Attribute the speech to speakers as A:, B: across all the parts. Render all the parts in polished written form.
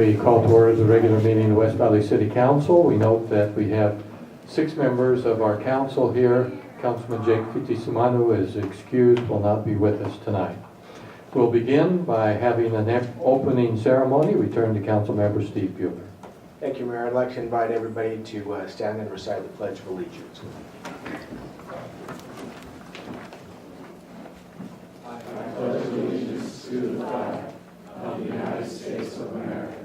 A: We call to order the regular meeting of the West Valley City Council. We note that we have 6 members of our council here. Councilman Jake Fitisimanu is excused, will not be with us tonight. We'll begin by having an opening ceremony. We turn to Council Member Steve Bueller.
B: Thank you, Mayor. I'd like to invite everybody to stand and recite the Pledge of Allegiance.
C: I pledge allegiance to the flag of the United States of America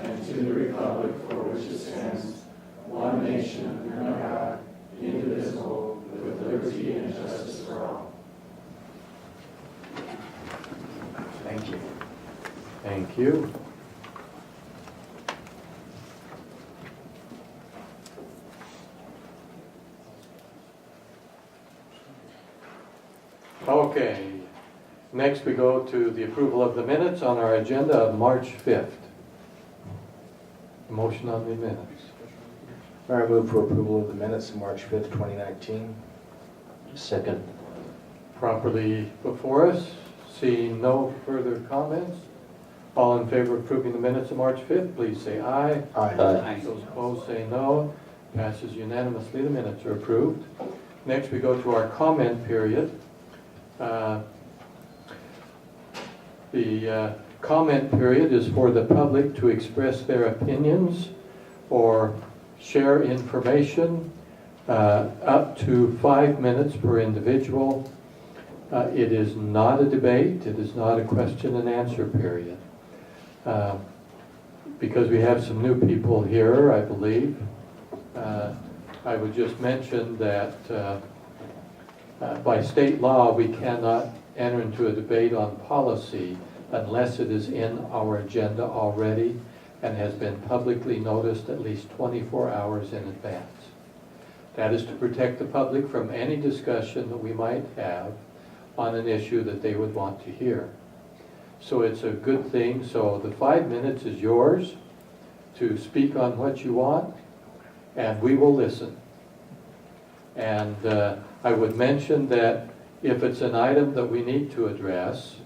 C: and to the republic for which it stands, one nation under God, indivisible, with liberty and justice for all.
B: Thank you.
A: Thank you. Okay, next we go to the approval of the minutes on our agenda of March 5th. Motion on the minutes.
B: I move for approval of the minutes of March 5th, 2019.
D: Second.
A: Properly before us, seeing no further comments. All in favor of approving the minutes of March 5th, please say aye.
B: Aye.
A: Those opposed say no. Passes unanimously. The minutes are approved. Next we go to our comment period. The comment period is for the public to express their opinions or share information, up to 5 minutes per individual. It is not a debate. It is not a question and answer period. Because we have some new people here, I believe, I would just mention that by state law, we cannot enter into a debate on policy unless it is in our agenda already and has been publicly noticed at least 24 hours in advance. That is to protect the public from any discussion that we might have on an issue that they would want to hear. So it's a good thing. So the 5 minutes is yours to speak on what you want, and we will listen. And I would mention that if it's an item that we need to address,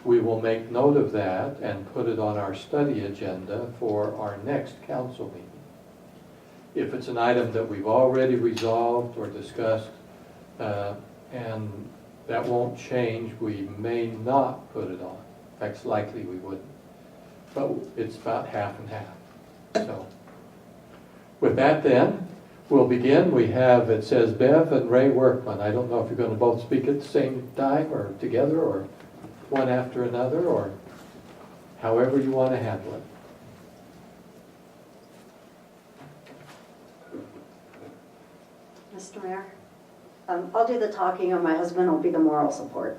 A: we will make note of that and put it on our study agenda for our next council meeting. If it's an item that we've already resolved or discussed, and that won't change, we may not put it on. In fact, it's likely we wouldn't. But it's about half and half. So, with that then, we'll begin. We have, it says Bev and Ray Workman. I don't know if you're going to both speak at the same time or together or one after another or however you want to handle it.
E: Mr. Mayor, I'll do the talking and my husband will be the moral support.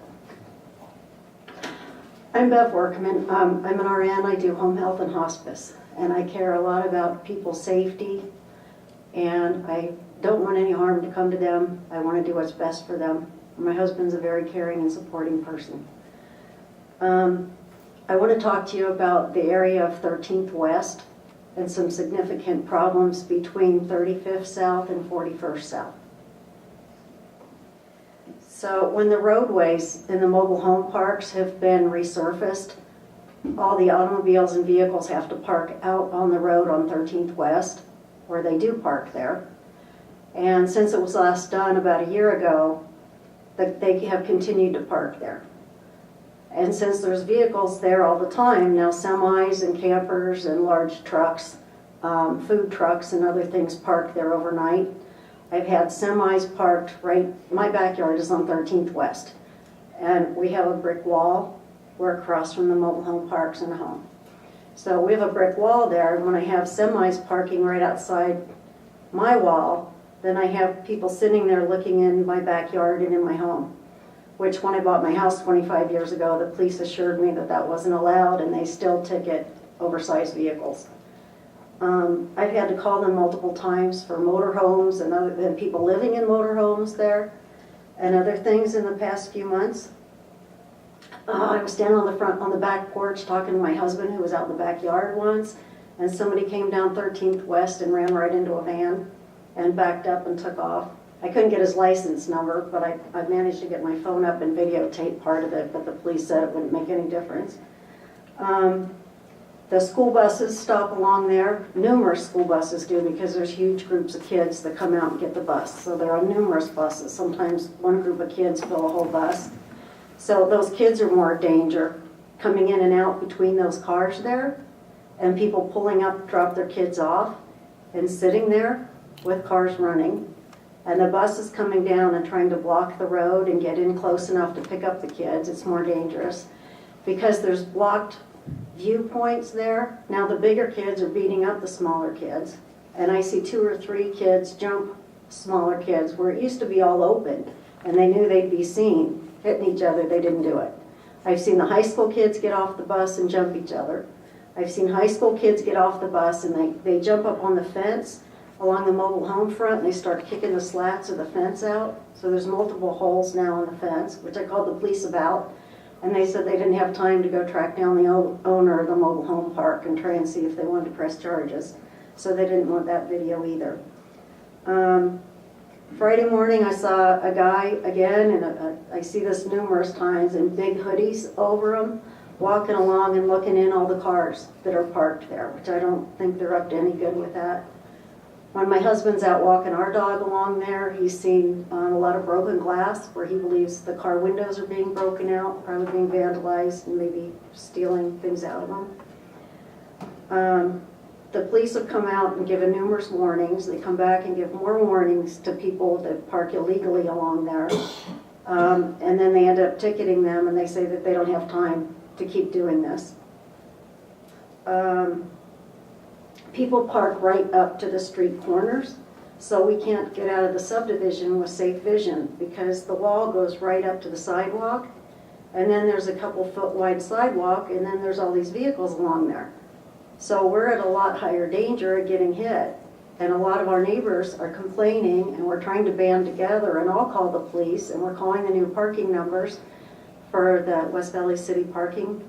E: I'm Bev Workman. I'm an RN. I do home health and hospice, and I care a lot about people's safety, and I don't want any harm to come to them. I want to do what's best for them. My husband's a very caring and supporting person. I want to talk to you about the area of 13th West and some significant problems between 35th South and 41st South. So when the roadways in the mobile home parks have been resurfaced, all the automobiles and vehicles have to park out on the road on 13th West, where they do park there. And since it was last done about a year ago, they have continued to park there. And since there's vehicles there all the time, now semis and campers and large trucks, food trucks and other things park there overnight. I've had semis parked right, my backyard is on 13th West. And we have a brick wall. We're across from the mobile home parks and a home. So we have a brick wall there, and when I have semis parking right outside my wall, then I have people sitting there looking in my backyard and in my home. Which when I bought my house 25 years ago, the police assured me that that wasn't allowed, and they still ticket oversized vehicles. I've had to call them multiple times for motorhomes and people living in motorhomes there and other things in the past few months. I was standing on the back porch talking to my husband who was out in the backyard once, and somebody came down 13th West and ran right into a van and backed up and took off. I couldn't get his license number, but I managed to get my phone up and videotape part of it, but the police said it wouldn't make any difference. The school buses stop along there. Numerous school buses do because there's huge groups of kids that come out and get the bus. So there are numerous buses. Sometimes one group of kids fill a whole bus. So those kids are more danger coming in and out between those cars there, and people pulling up, drop their kids off and sitting there with cars running. And the bus is coming down and trying to block the road and get in close enough to pick up the kids. It's more dangerous because there's blocked viewpoints there. Now the bigger kids are beating up the smaller kids. And I see 2 or 3 kids jump smaller kids where it used to be all open and they knew they'd be seen hitting each other. They didn't do it. I've seen the high school kids get off the bus and jump each other. I've seen high school kids get off the bus and they jump up on the fence along the mobile home front and they start kicking the slats of the fence out. So there's multiple holes now in the fence, which I called the police about. And they said they didn't have time to go track down the owner of the mobile home park and try and see if they wanted to press charges. So they didn't want that video either. Friday morning I saw a guy again, and I see this numerous times, in big hoodies over him, walking along and looking in all the cars that are parked there, which I don't think they're up to any good with that. When my husband's out walking our dog along there, he's seen a lot of broken glass where he believes the car windows are being broken out, probably being vandalized and maybe stealing things out of them. The police have come out and given numerous warnings. They come back and give more warnings to people that park illegally along there. And then they end up ticketing them and they say that they don't have time to keep doing this. People park right up to the street corners, so we can't get out of the subdivision with safe vision because the wall goes right up to the sidewalk, and then there's a couple foot wide sidewalk, and then there's all these vehicles along there. So we're at a lot higher danger of getting hit, and a lot of our neighbors are complaining, and we're trying to band together, and I'll call the police, and we're calling the new parking numbers for the West Valley City parking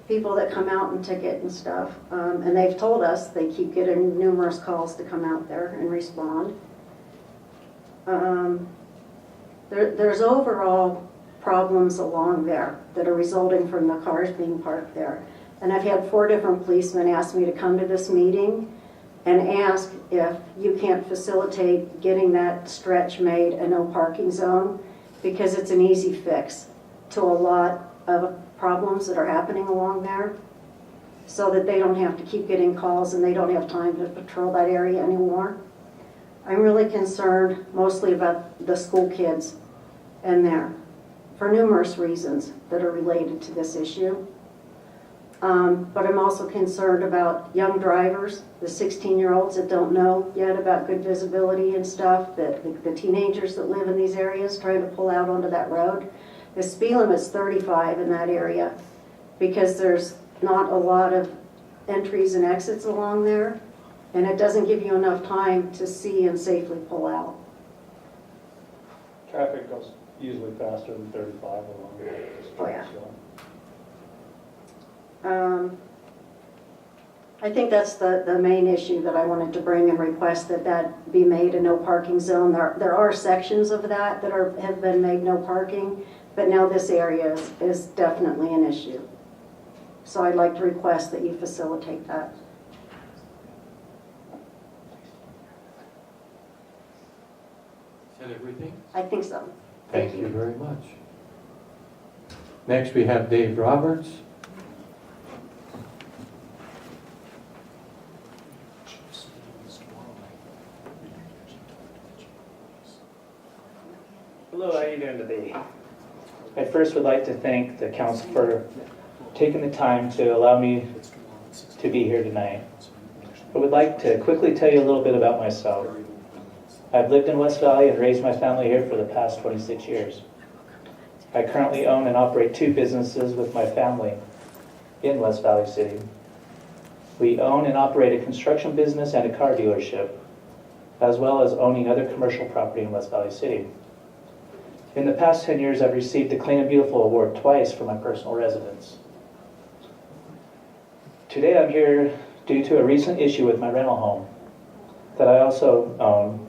E: people that come out and ticket and stuff. And they've told us they keep getting numerous calls to come out there and respond. There's overall problems along there that are resulting from the cars being parked there. And I've had 4 different policemen ask me to come to this meeting and ask if you can't facilitate getting that stretch made a no parking zone, because it's an easy fix to a lot of problems that are happening along there, so that they don't have to keep getting calls and they don't have time to patrol that area anymore. I'm really concerned mostly about the school kids in there for numerous reasons that are related to this issue. But I'm also concerned about young drivers, the 16-year-olds that don't know yet about good visibility and stuff, the teenagers that live in these areas trying to pull out onto that road. The speed limit's 35 in that area because there's not a lot of entries and exits along there, and it doesn't give you enough time to see and safely pull out.
F: Traffic goes usually faster than 35 along there.
E: Oh, yeah. I think that's the main issue that I wanted to bring and request that be made a no parking zone. There are sections of that have been made no parking, but now this area is definitely an issue. So I'd like to request that you facilitate that.
A: Is that everything?
E: I think so.
A: Thank you very much. Next, we have Dave Roberts.
G: Hello, how are you doing today? I first would like to thank the council for taking the time to allow me to be here tonight. I would like to quickly tell you a little bit about myself. I've lived in West Valley and raised my family here for the past 26 years. I currently own and operate 2 businesses with my family in West Valley City. We own and operate a construction business and a car dealership, as well as owning other commercial property in West Valley City. In the past 10 years, I've received the Clean and Beautiful Award twice for my personal residence. Today I'm here due to a recent issue with my rental home that I also own.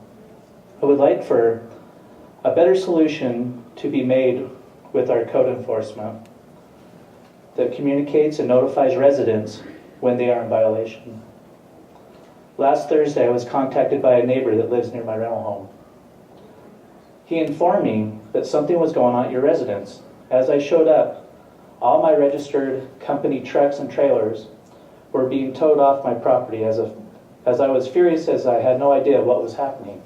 G: I would like for a better solution to be made with our code enforcement that communicates and notifies residents when they are in violation. Last Thursday, I was contacted by a neighbor that lives near my rental home. He informed me that something was going on at your residence. As I showed up, all my registered company trucks and trailers were being towed off my property as I was furious as I had no idea what was happening.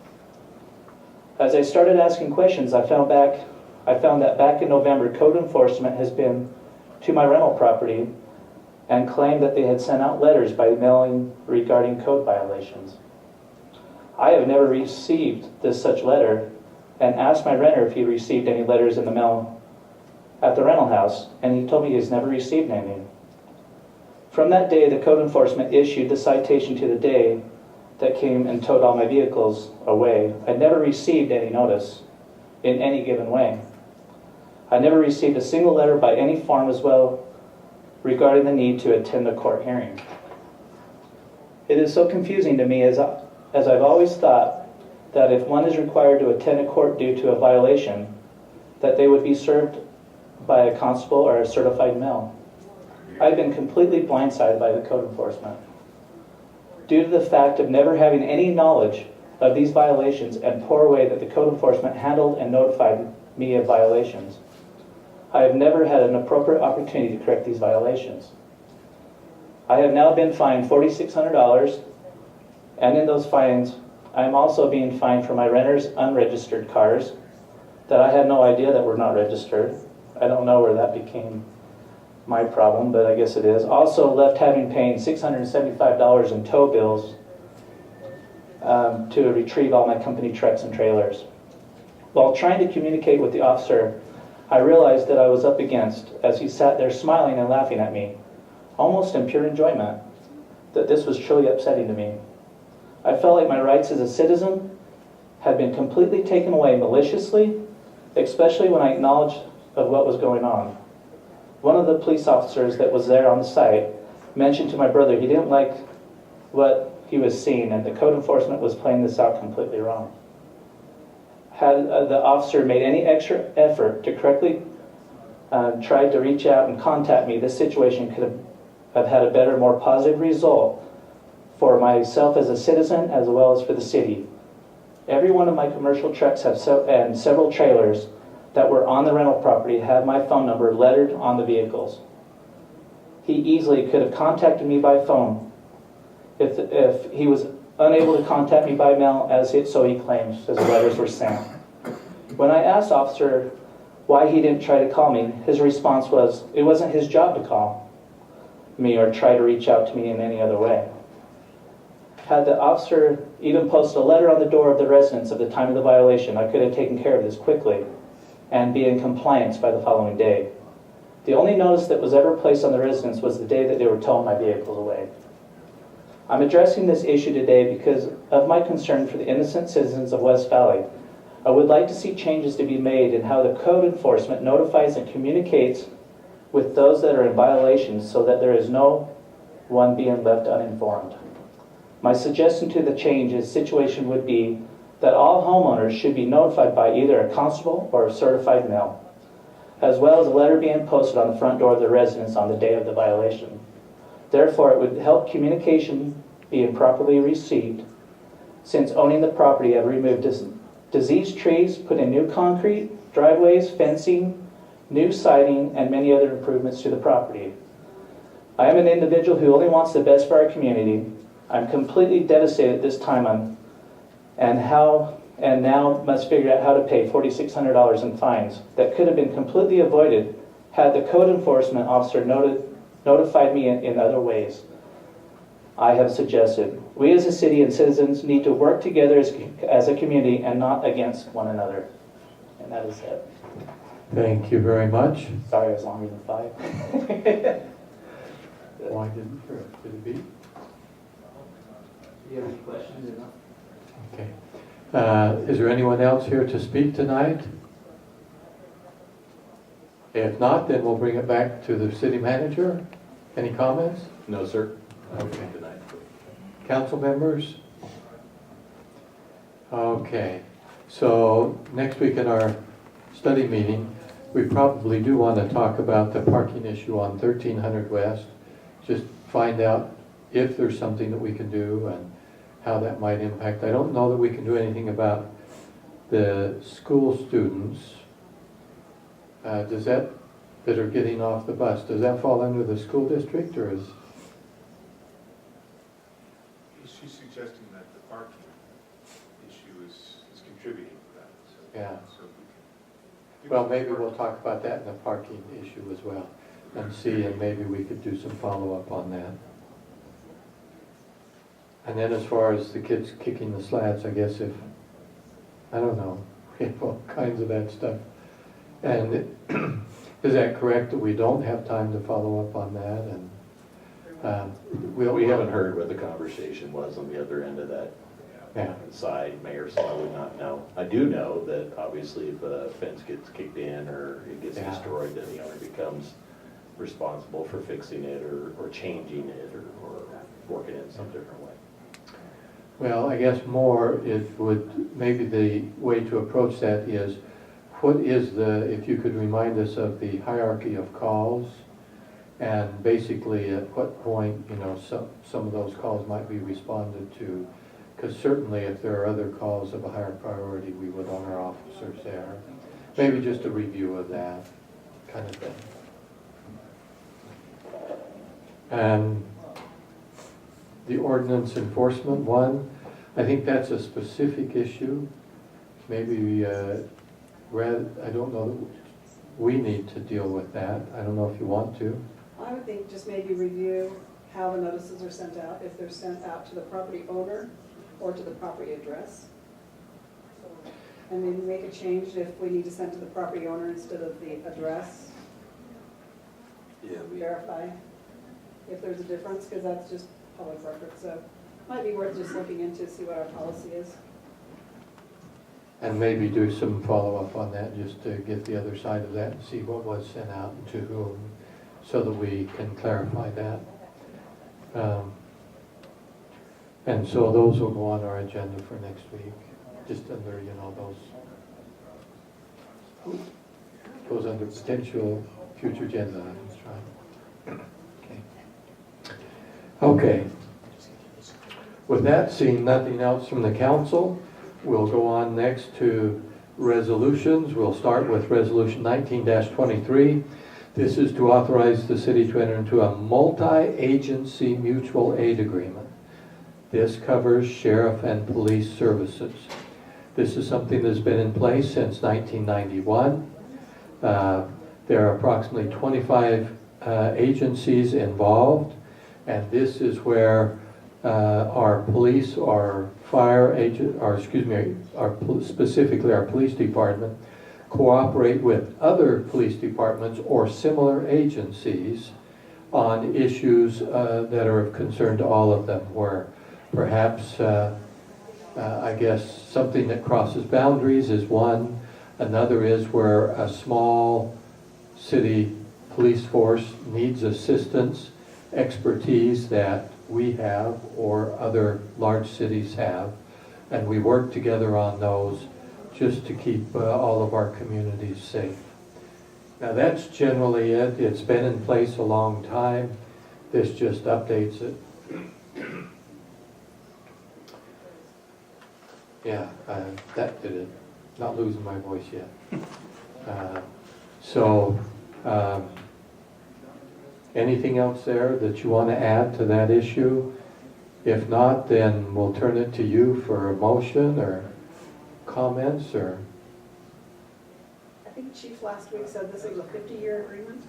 G: As I started asking questions, I found that back in November, code enforcement has been to my rental property and claimed that they had sent out letters by mailing regarding code violations. I have never received such letter and asked my renter if he received any letters in the mail at the rental house, and he told me he's never received anything. From that day, the code enforcement issued the citation to the day that came and towed all my vehicles away. I never received any notice in any given way. I never received a single letter by any form as well regarding the need to attend a court hearing. It is so confusing to me as I've always thought that if one is required to attend a court due to a violation, that they would be served by a constable or a certified mail. I've been completely blindsided by the code enforcement. Due to the fact of never having any knowledge of these violations and poor way that the code enforcement handled and notified me of violations, I have never had an appropriate opportunity to correct these violations. I have now been fined $4,600, and in those fines, I am also being fined for my renter's unregistered cars that I had no idea that were not registered. I don't know where that became my problem, but I guess it is. Also left having paying $675 in tow bills to retrieve all my company trucks and trailers. While trying to communicate with the officer, I realized that I was up against, as he sat there smiling and laughing at me, almost in pure enjoyment, that this was truly upsetting to me. I felt like my rights as a citizen had been completely taken away maliciously, especially when I acknowledged of what was going on. One of the police officers that was there on the site mentioned to my brother he didn't like what he was seeing, and the code enforcement was playing this out completely wrong. Had the officer made any extra effort to correctly try to reach out and contact me, this situation could have had a better, more positive result for myself as a citizen as well as for the city. Every one of my commercial trucks and several trailers that were on the rental property had my phone number lettered on the vehicles. He easily could have contacted me by phone if he was unable to contact me by mail, so he claims, as the letters were sent. When I asked officer why he didn't try to call me, his response was, it wasn't his job to call me or try to reach out to me in any other way. Had the officer even posted a letter on the door of the residence at the time of the violation, I could have taken care of this quickly and be in compliance by the following day. The only notice that was ever placed on the residence was the day that they were towing my vehicles away. I'm addressing this issue today because of my concern for the innocent citizens of West Valley. I would like to see changes to be made in how the code enforcement notifies and communicates with those that are in violations so that there is no one being left uninformed. My suggestion to the situation would be that all homeowners should be notified by either a constable or a certified mail, as well as a letter being posted on the front door of the residence on the day of the violation. Therefore, it would help communication being properly received, since owning the property have removed diseased trees, put in new concrete, driveways, fencing, new siding, and many other improvements to the property. I am an individual who only wants the best for our community. I'm completely devastated at this time and now must figure out how to pay $4,600 in fines that could have been completely avoided had the code enforcement officer notified me in other ways. I have suggested. We as a city and citizens need to work together as a community and not against one another. And that is it.
A: Thank you very much.
G: Sorry, I was longer than 5.
A: Why didn't you? Did it beat?
H: Do you have any questions or not?
A: Okay. Is there anyone else here to speak tonight? If not, then we'll bring it back to the city manager. Any comments?
I: No, sir.
A: Okay. Council members? Okay. So next week in our study meeting, we probably do want to talk about the parking issue on 1300 West, just find out if there's something that we can do and how that might impact. I don't know that we can do anything about the school students. That are getting off the bus, does that fall under the school district, or is?
I: She's suggesting that the parking issue is contributing to that. So,
A: Yeah.
I: So we can.
A: Well, maybe we'll talk about that in the parking issue as well, and see, and maybe we could do some follow-up on that. And then as far as the kids kicking the slats, I guess I don't know, we have all kinds of that stuff. And is that correct that we don't have time to follow up on that? And
D: We haven't heard what the conversation was on the other end of that
A: yeah,
D: side, Mayor, so I would not know. I do know that obviously if a fence gets kicked in or it gets
A: Yeah.
D: destroyed, then the owner becomes responsible for fixing it or changing it or working it some different way.
A: well, I guess more it would, maybe the way to approach that is, what is if you could remind us of the hierarchy of calls, and basically at what point, some of those calls might be responded to, because certainly if there are other calls of a higher priority, we would want our officers there. Maybe just a review of that kind of thing. And the ordinance enforcement one, I think that's a specific issue. Maybe I don't know that we need to deal with that. I don't know if you want to.
J: I would think just maybe review how the notices are sent out, if they're sent out to the property owner or to the property address. And maybe make a change if we need to send to the property owner instead of the address. Verify if there's a difference, because that's just public record, so it might be worth just looking into, see what our policy is.
A: And maybe do some follow-up on that, just to get the other side of that and see what was sent out and to whom, so that we can clarify that. And so those will go on our agenda for next week, just under, those goes under potential future agenda items, right? Okay. With that, seeing nothing else from the council, we'll go on next to resolutions. We'll start with Resolution 19-23. This is to authorize the city to enter into a multi-agency mutual aid agreement. This covers sheriff and police services. This is something that's been in place since 1991. There are approximately 25 agencies involved, and this is where our police, our fire agent, specifically our police department, cooperate with other police departments or similar agencies on issues that are of concern to all of them, where perhaps, I guess, something that crosses boundaries is one. Another is where a small city police force needs assistance, expertise that we have or other large cities have, and we work together on those just to keep all of our communities safe. Now that's generally it. It's been in place a long time. This just updates it. Yeah, that did it. Not losing my voice yet. Anything else there that you want to add to that issue? If not, then we'll turn it to you for a motion or comments or...
J: I think Chief last week said this was a 50-year agreement,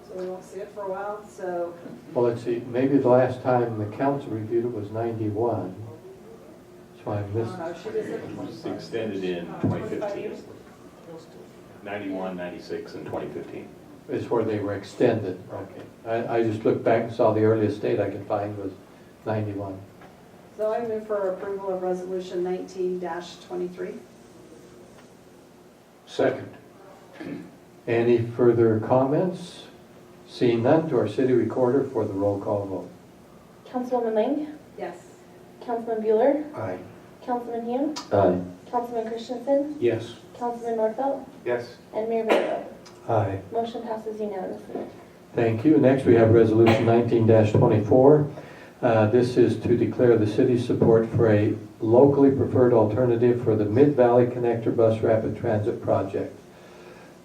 J: so we won't see it for a while, so.
A: Well, let's see, maybe the last time the council reviewed it was 91. So I missed...
J: She just said
D: It's extended in 2015. 91, 96, and 2015.
A: Is where they were extended. Okay. I just looked back and saw the earliest date I could find was 91.
J: So I move for approval of resolution 19-23.
I: Second.
A: Any further comments? Seeing none, to our city recorder for the roll call vote.
K: Councilwoman Ling,
J: Yes.
K: Councilman Bueller,
I: Aye.
K: Councilman Hume,
D: Aye.
K: Councilman Christensen,
I: Yes.
K: Councilman Norfelt,
I: Yes.
K: and Mayor Vanderbilt.
A: Aye.
K: Motion passes unanimously.
A: Thank you. Next, we have Resolution 19-24. This is to declare the city's support for a locally preferred alternative for the Mid-Valley Connector Bus Rapid Transit Project.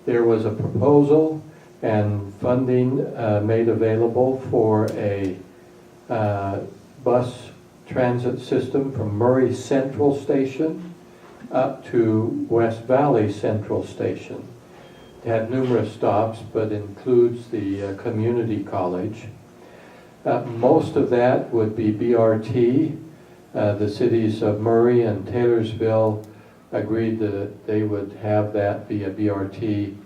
A: There was a proposal and funding made available for a bus transit system from Murray Central Station up to West Valley Central Station. It had numerous stops, but includes the community college. Most of that would be BRT. The cities of Murray and Taylorsville agreed that they would have that be a BRT.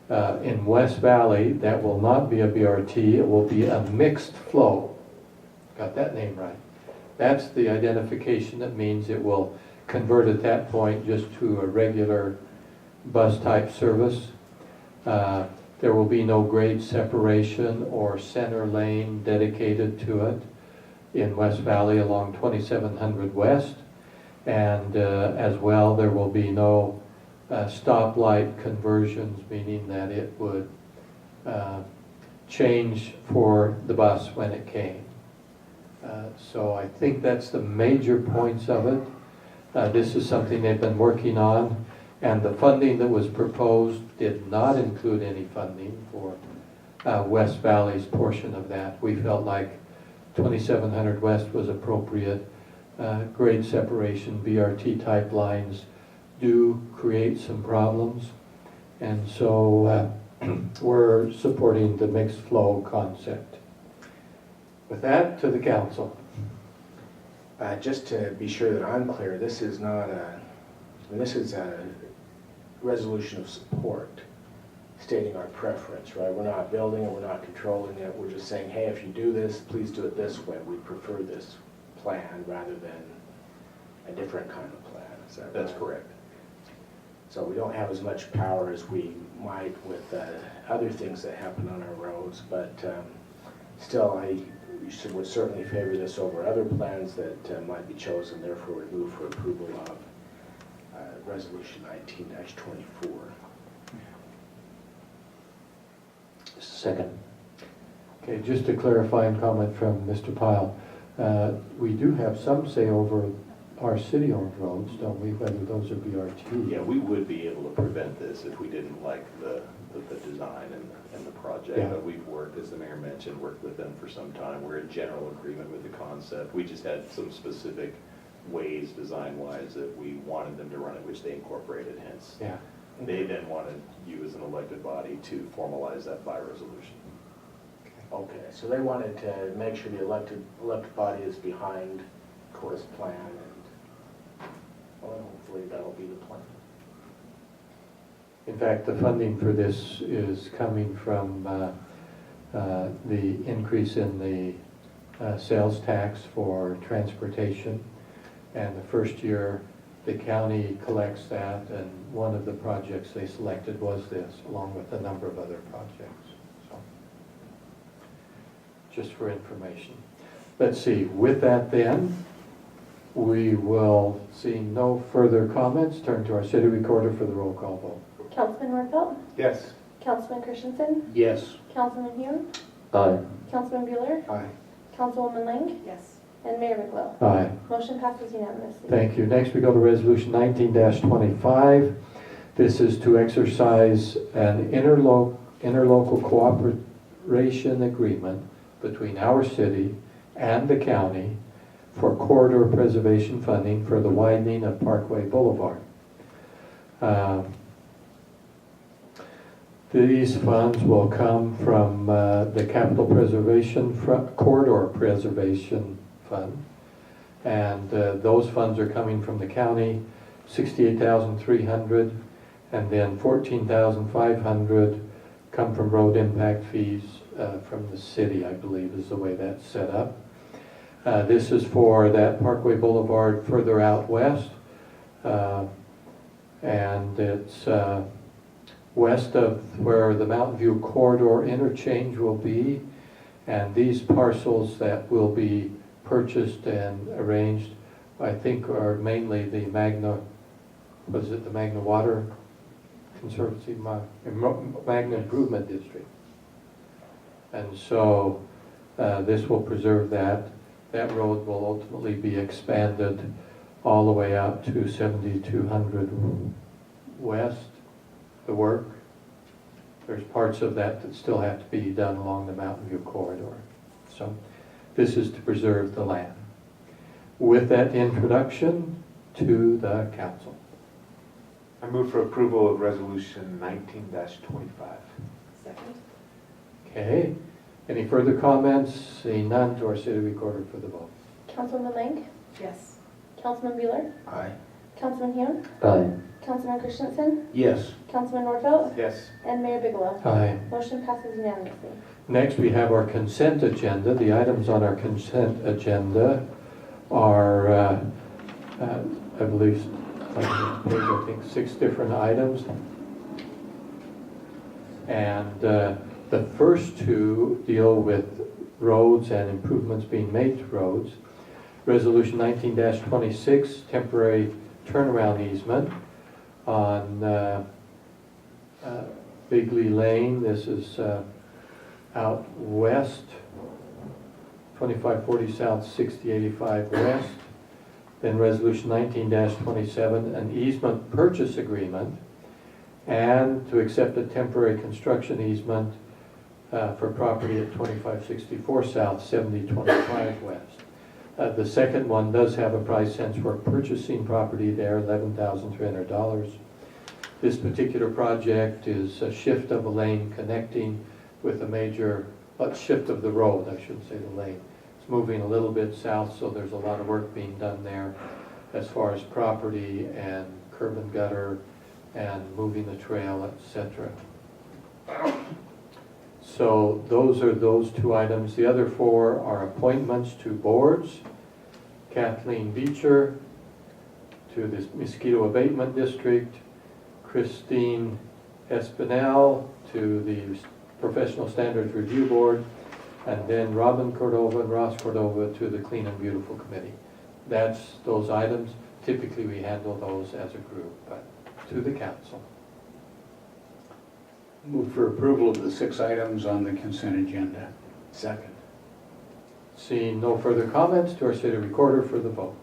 A: In West Valley, that will not be a BRT, it will be a mixed flow. Got that name right. That's the identification that means it will convert at that point just to a regular bus type service. There will be no grade separation or center lane dedicated to it in West Valley along 2700 West. And as well, there will be no stoplight conversions, meaning that it would change for the bus when it came. So I think that's the major points of it. This is something they've been working on, and the funding that was proposed did not include any funding for West Valley's portion of that. We felt like 2700 West was appropriate. Grade separation, BRT type lines do create some problems, and so we're supporting the mixed flow concept. With that, to the council.
B: Just to be sure that I'm clear, this is not this is a resolution of support stating our preference, right? We're not building it, we're not controlling it, we're just saying, hey, if you do this, please do it this way. We prefer this plan rather than a different kind of plan. Is that
D: That's
B: right?
D: correct.
B: So we don't have as much power as we might with other things that happen on our roads, but still I would certainly favor this over other plans that might be chosen. Therefore, we move for approval of Resolution 19-24.
D: Second.
A: Okay, just a clarifying comment from Mr. Pyle. We do have some say over our city-owned roads, don't we, whether those are BRT?
D: Yeah, we would be able to prevent this if we didn't like the design and the project.
A: Yeah.
D: But we've worked, as the mayor mentioned, worked with them for some time. We're in general agreement with the concept. We just had some specific ways, design-wise, that we wanted them to run it, which they incorporated, hence.
A: Yeah.
D: They then wanted you as an elected body to formalize that by resolution.
B: Okay, so they wanted to make sure the elected body is behind this plan, and well, hopefully that'll be the plan.
A: In fact, the funding for this is coming from the increase in the sales tax for transportation. And the first year, the county collects that, and one of the projects they selected was this, along with a number of other projects. So, just for information. Let's see, with that then, we will, see no further comments, turn to our city recorder for the roll call vote.
K: Councilman Nordfeld,
B: Yes.
K: Councilman Christensen,
B: Yes.
K: Councilman Hume,
D: Aye.
K: Councilman Bueller,
B: Aye.
K: Councilwoman Lang,
J: Yes.
K: and Mayor McWill.
A: Aye.
K: Motion passes unanimously.
A: Thank you. Next, we go to Resolution 19-25. This is to exercise an interlocal cooperation agreement between our city and the county for corridor preservation funding for the widening of Parkway Boulevard. These funds will come from the Capital Preservation Corridor Preservation Fund, and those funds are coming from the county, $68,300, and then $14,500 come from road impact fees from the city, I believe is the way that's set up. This is for that Parkway Boulevard further out west, and it's west of where the Mountain View Corridor interchange will be, and these parcels that will be purchased and arranged, I think, are mainly the Magna Water Conservancy, Magna Improvement District. And so this will preserve that. That road will ultimately be expanded all the way out to 7200 west, the work. There's parts of that that still have to be done along the Mountain View corridor. So this is to preserve the land. With that introduction, to the council.
I: I move for approval of resolution 19-25.
J: Second?
A: Okay, any further comments? Seeing none, to our city recorder for the vote.
K: Councilwoman Lang,
J: Yes.
K: Councilman Bueller,
B: Aye.
K: Councilman Hume,
A: Aye.
K: Councilman Christensen,
B: Yes.
K: Councilman Nordfeld,
I: Yes.
K: and Mayor Bigelow.
A: Aye.
K: Motion passes unanimously.
A: Next, we have our consent agenda. The items on our consent agenda are, I believe, like on this page, I think 6 different items. And the first 2 deal with roads and improvements being made to roads. Resolution 19-26, temporary turnaround easement on Bigley Lane. This is out west, 2540 south, 6085 west. Then resolution 19-27, an easement purchase agreement, and to accept a temporary construction easement for property at 2564 south, 7025 west. The second one does have a price since we're purchasing property there, $11,300. This particular project is a shift of a lane connecting with a major, shift of the road, I shouldn't say the lane. It's moving a little bit south, so there's a lot of work being done there as far as property and curb and gutter and moving the trail, etc. So those are those 2 items. The other 4 are appointments to boards. Kathleen Beecher to the Mosquito Abatement District, Christine Espinel to the Professional Standards Review Board, and then Robin Cordova and Ross Cordova to the Clean and Beautiful Committee. That's those items. Typically we handle those as a group, but to the council.
L: Move for approval of the 6 items on the consent agenda.
B: Second.
A: Seeing no further comments, to our city recorder for the vote.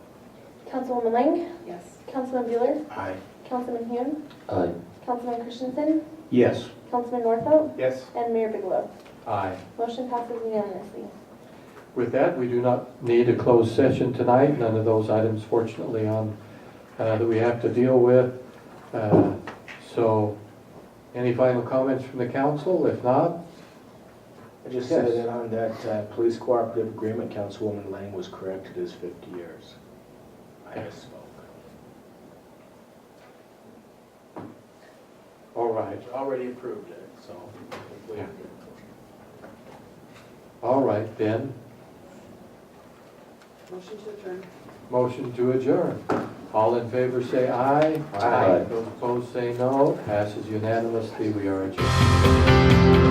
K: Councilwoman Lang,
J: Yes.
K: Councilman Bueller,
B: Aye.
K: Councilman Hume,
A: Aye.
K: Councilman Christensen,
L: Yes.
K: Councilman Nordfeld,
I: Yes.
K: and Mayor Bigelow.
A: Aye.
K: Motion passes unanimously.
A: With that, we do not need a closed session tonight. None of those items, fortunately, on that we have to deal with. So, any final comments from the council? If not,
B: I just
A: Yes.
B: said that on that police cooperative agreement, Councilwoman Lang was corrected as 50 years. I misspoke.
A: all right.
B: Already approved it, so.
A: Yeah. All right, then.
J: Motion to adjourn.
A: Motion to adjourn. All in favor say aye.
B: Aye.
A: Those opposed say no. Passes unanimously. We are adjourned.